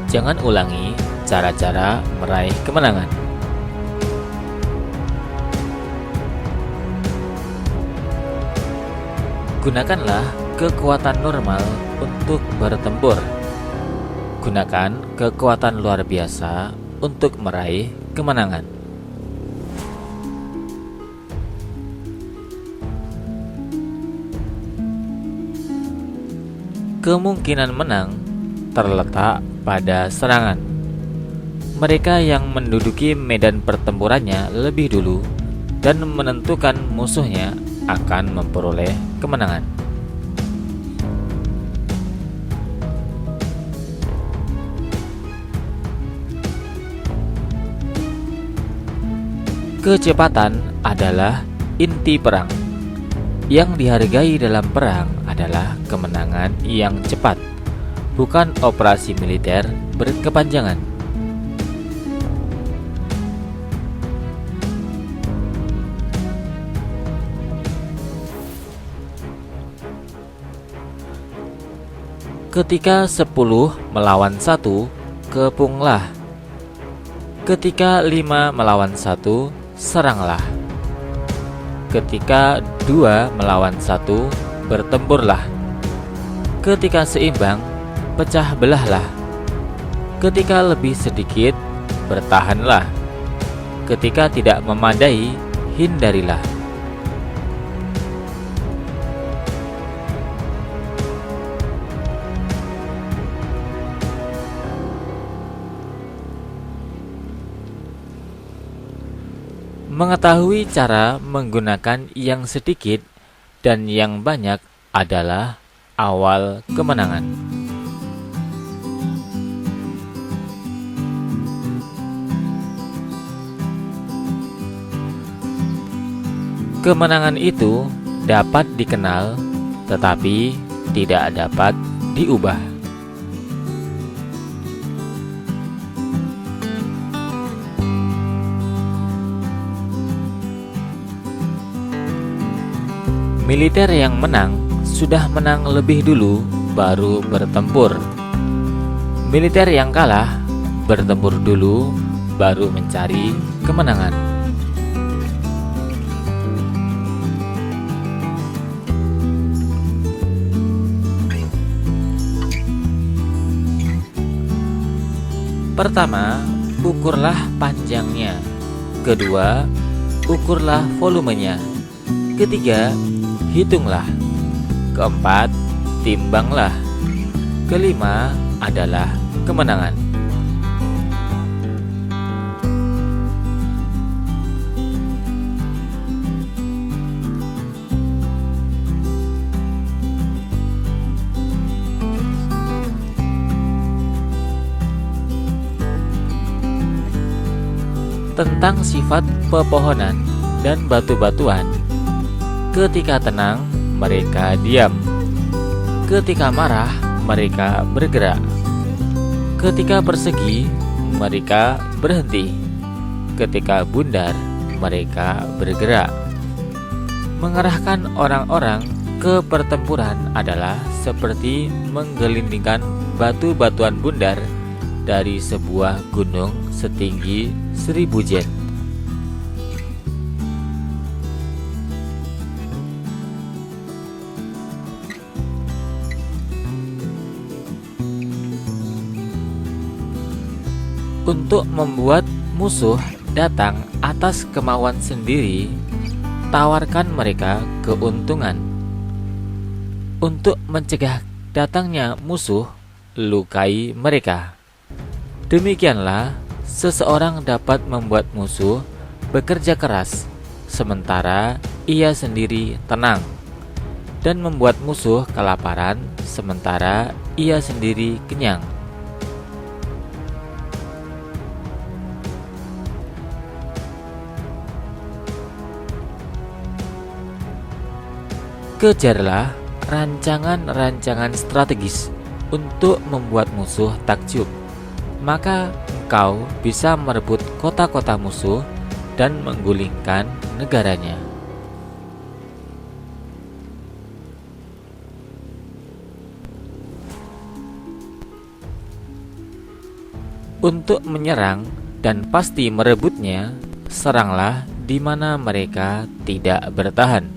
Jangan ulangi cara-cara meraih kemenangan. Gunakanlah kekuatan normal untuk bertempur. Gunakan kekuatan luar biasa untuk meraih kemenangan. Kemungkinan menang terletak pada serangan. Mereka yang menduduki medan pertempurannya lebih dulu dan menentukan musuhnya akan memperoleh kemenangan. Kecepatan adalah inti perang. Yang dihargai dalam perang adalah kemenangan yang cepat, bukan operasi militer berkepanjangan. Ketika 10 melawan 1, kepunglah. Ketika 5 melawan 1, seranglah. Ketika 2 melawan 1, bertempurlah. Ketika seimbang, pecah belahlah. Ketika lebih sedikit, bertahanlah. Ketika tidak memadai, hindarilah. Mengetahui cara menggunakan yang sedikit dan yang banyak adalah awal kemenangan. Kemenangan itu dapat dikenal, tetapi tidak dapat diubah. Militer yang menang sudah menang lebih dulu baru bertempur. Militer yang kalah bertempur dulu baru mencari kemenangan. Pertama, ukurlah panjangnya. Kedua, ukurlah volumenya. Ketiga, hitunglah. Keempat, timbanglah. Kelima adalah kemenangan. Tentang sifat pepohonan dan batu-batuan. Ketika tenang, mereka diam. Ketika marah, mereka bergerak. Ketika persegi, mereka berhenti. Ketika bundar, mereka bergerak. Mengerahkan orang-orang ke pertempuran adalah seperti menggelindingkan batu-batuan bundar dari sebuah gunung setinggi 1000 jen. Untuk membuat musuh datang atas kemauan sendiri, tawarkan mereka keuntungan. Untuk mencegah datangnya musuh, lukai mereka. Demikianlah seseorang dapat membuat musuh bekerja keras, sementara ia sendiri tenang, dan membuat musuh kelaparan, sementara ia sendiri kenyang. Kejarlah rancangan-rancangan strategis untuk membuat musuh takjub. Maka engkau bisa merebut kota-kota musuh dan menggulingkan negaranya. Untuk menyerang dan pasti merebutnya, seranglah di mana mereka tidak bertahan.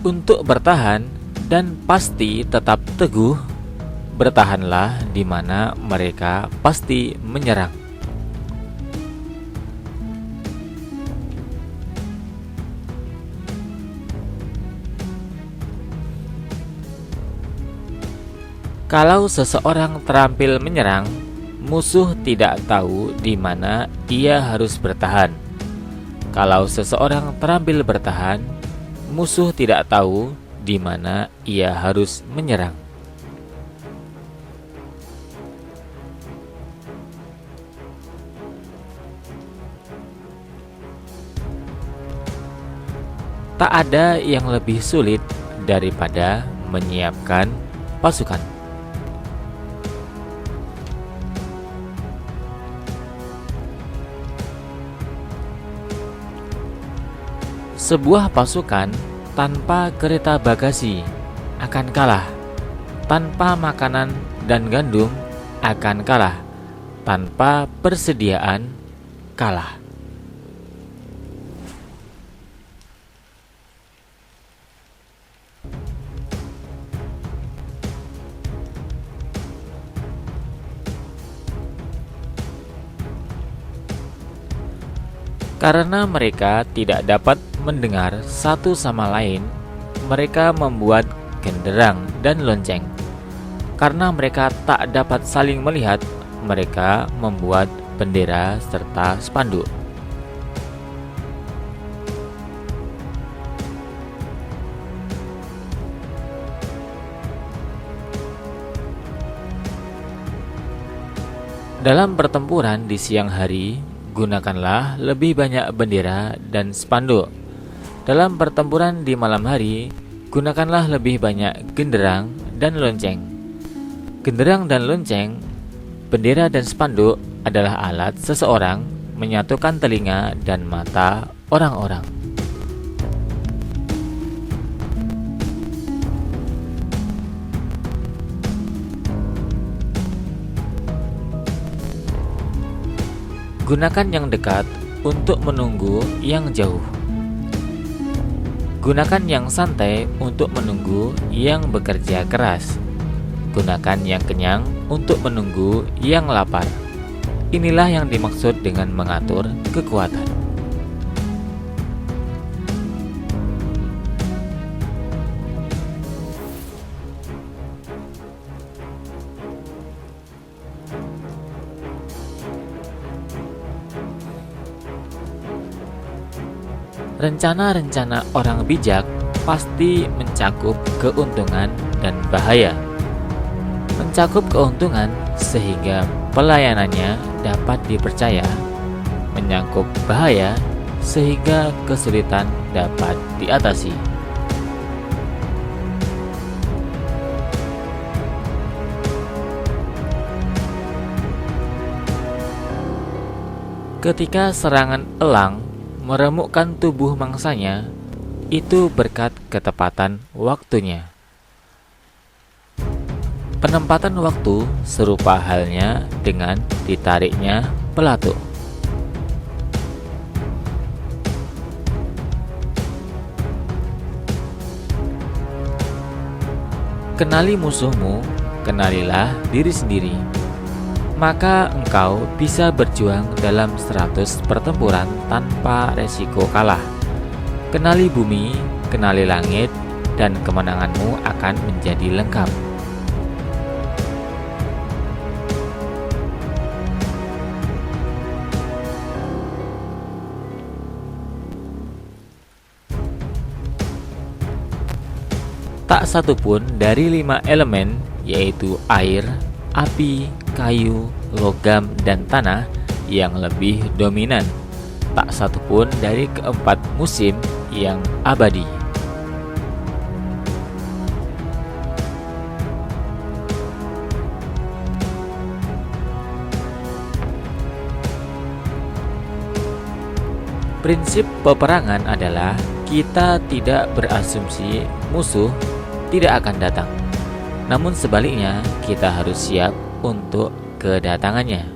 Untuk bertahan dan pasti tetap teguh, bertahanlah di mana mereka pasti menyerang. Kalau seseorang terampil menyerang, musuh tidak tahu di mana ia harus bertahan. Kalau seseorang terampil bertahan, musuh tidak tahu di mana ia harus menyerang. Tak ada yang lebih sulit daripada menyiapkan pasukan. Sebuah pasukan tanpa kereta bagasi akan kalah, tanpa makanan dan gandum akan kalah, tanpa persediaan kalah. Karena mereka tidak dapat mendengar satu sama lain, mereka membuat genderang dan lonceng. Karena mereka tak dapat saling melihat, mereka membuat bendera serta spanduk. Dalam pertempuran di siang hari, gunakanlah lebih banyak bendera dan spanduk. Dalam pertempuran di malam hari, gunakanlah lebih banyak genderang dan lonceng. Genderang dan lonceng, bendera dan spanduk adalah alat seseorang menyatukan telinga dan mata orang-orang. Gunakan yang dekat untuk menunggu yang jauh. Gunakan yang santai untuk menunggu yang bekerja keras. Gunakan yang kenyang untuk menunggu yang lapar. Inilah yang dimaksud dengan mengatur kekuatan. Rencana-rencana orang bijak pasti mencakup keuntungan dan bahaya. Mencakup keuntungan sehingga pelayanannya dapat dipercaya, menyangkut bahaya sehingga kesulitan dapat diatasi. Ketika serangan elang meremukkan tubuh mangsanya, itu berkat ketepatan waktunya. Penempatan waktu serupa halnya dengan ditariknya pelatu. Kenali musuhmu, kenalilah diri sendiri. Maka engkau bisa berjuang dalam 100 pertempuran tanpa resiko kalah. Kenali bumi, kenali langit, dan kemenanganmu akan menjadi lengkap. Tak satupun dari 5 elemen, yaitu air, api, kayu, logam, dan tanah yang lebih dominan. Tak satupun dari keempat musim yang abadi. Prinsip peperangan adalah Kita tidak berasumsi musuh tidak akan datang. Namun sebaliknya, kita harus siap untuk kedatangannya.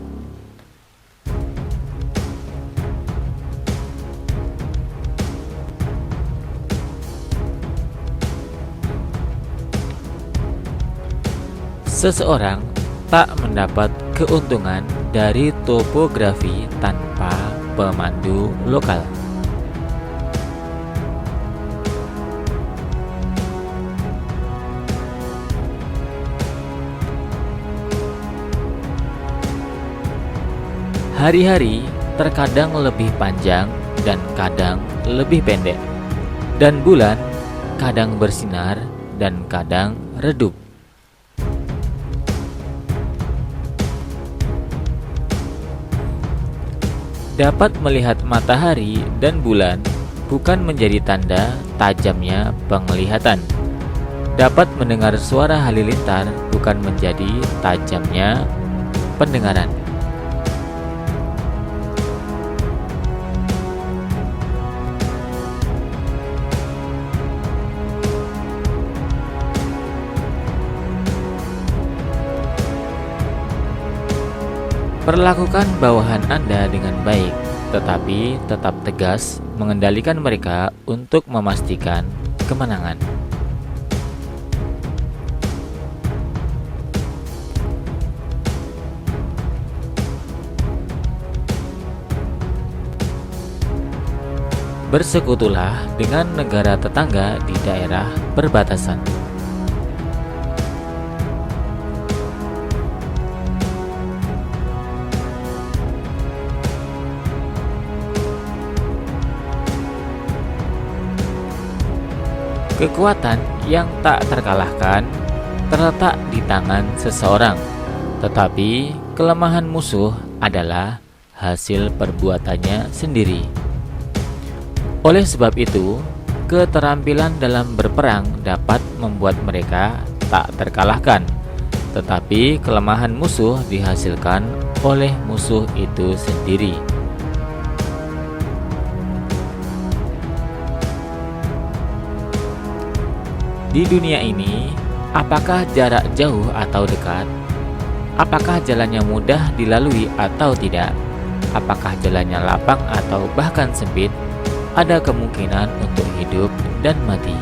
Seseorang tak mendapat keuntungan dari topografi tanpa pemandu lokal. Hari-hari terkadang lebih panjang dan kadang lebih pendek, dan bulan kadang bersinar dan kadang redup. Dapat melihat matahari dan bulan bukan menjadi tanda tajamnya penglihatan. Dapat mendengar suara halilintar bukan menjadi tajamnya pendengaran. Perlakukan bawahan Anda dengan baik, tetapi tetap tegas mengendalikan mereka untuk memastikan kemenangan. Bersekutulah dengan negara tetangga di daerah perbatasan. Kekuatan yang tak terkalahkan terletak di tangan seseorang, tetapi kelemahan musuh adalah hasil perbuatannya sendiri. Oleh sebab itu, keterampilan dalam berperang dapat membuat mereka tak terkalahkan, tetapi kelemahan musuh dihasilkan oleh musuh itu sendiri. Di dunia ini, apakah jarak jauh atau dekat? Apakah jalannya mudah dilalui atau tidak? Apakah jalannya lapang atau bahkan sempit? Ada kemungkinan untuk hidup dan mati.